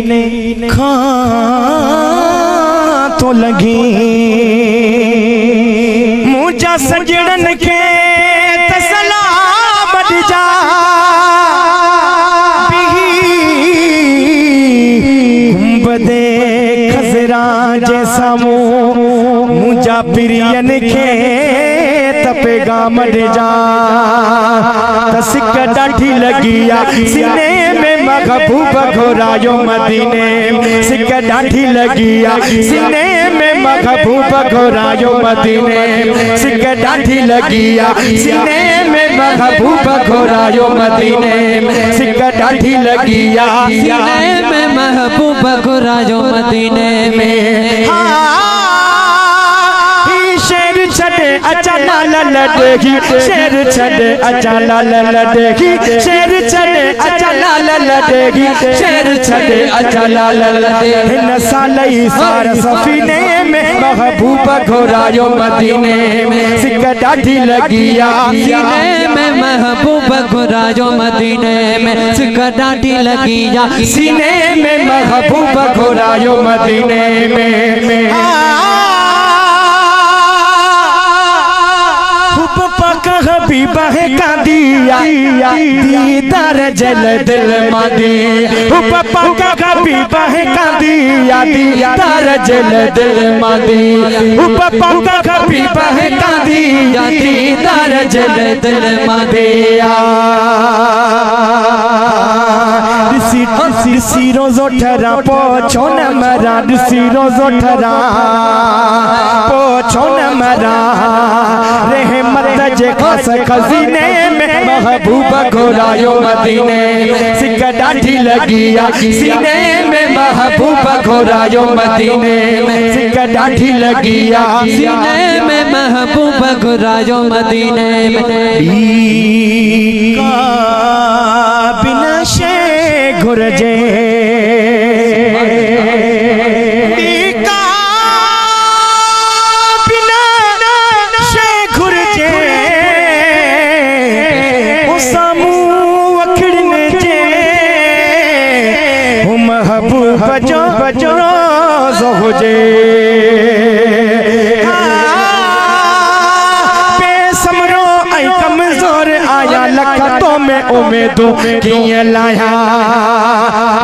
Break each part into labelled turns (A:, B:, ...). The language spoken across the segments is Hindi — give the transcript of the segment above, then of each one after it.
A: नहीं खा तो लगी मुझा सजड़न के तसला बढ़ जा बदे खजरा जैसा मुझा प्रियन के तपेगा मर जा तसिक डाठी लगिया सीने में महबूब घोरायो मदीने सिक डाठी लगिया सीने में महबूब घोरायो मदीने सिक डाठी लगिया सीने में महबूब घोरायो मदीने सिक डाठी लगिया
B: सीने में महबूब घोरायो मदीने में
A: अच्छा लाल लड़ेगी शेर छड़े अच्छा लाल लड़ेगी शेर छड़े अच्छा लाल लड़ेगी शेर छड़े अच्छा लाल लड़ेगी नसालई सार सफीने में महबूब घोरायो मदीने में सिक डाठी लगिया
B: सीने में महबूब घोरायो मदीने में सिक डाठी लगिया
A: सीने में महबूब घोरायो मदीने में हबीबा है का दिया दीदार जल दिल मदी पापा का हबीबा है का दिया दीदार जल दिल मदी पापा का हबीबा है का दिया दीदार जल दिल मदिया दिसी रोज़ो ठरा पोछो न मरा दिसी रोज़ो ठरा पोछो न मरा रहमत जे खास खजीने में महबूब घोरायो मदीने सिक डाठी लगिया सीने में महबूब घोरायो मदीने सिक डाठी लगिया
B: सीने में महबूब घोरायो मदीने में
A: बिना शे घुरजे बजो बजो रोज़ हुजे बेसमरो ऐं कमज़ोर आया लखतों में उम्मीदों कीअं लाया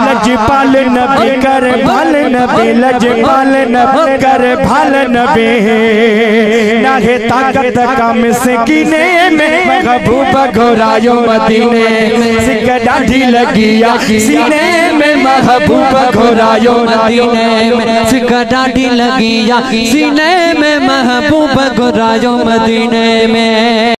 A: लजपाल नबी कर भल नबी लजपाल नबी कर भल नबी नाहे ताकत कम से कीने में महबूब घोरायो मदीने सिक डाठी लगिया सीने में महबूब घोरायो मदीने में
B: सिक डाठी लगिया सीने में महबूब घोरायो मदीने में।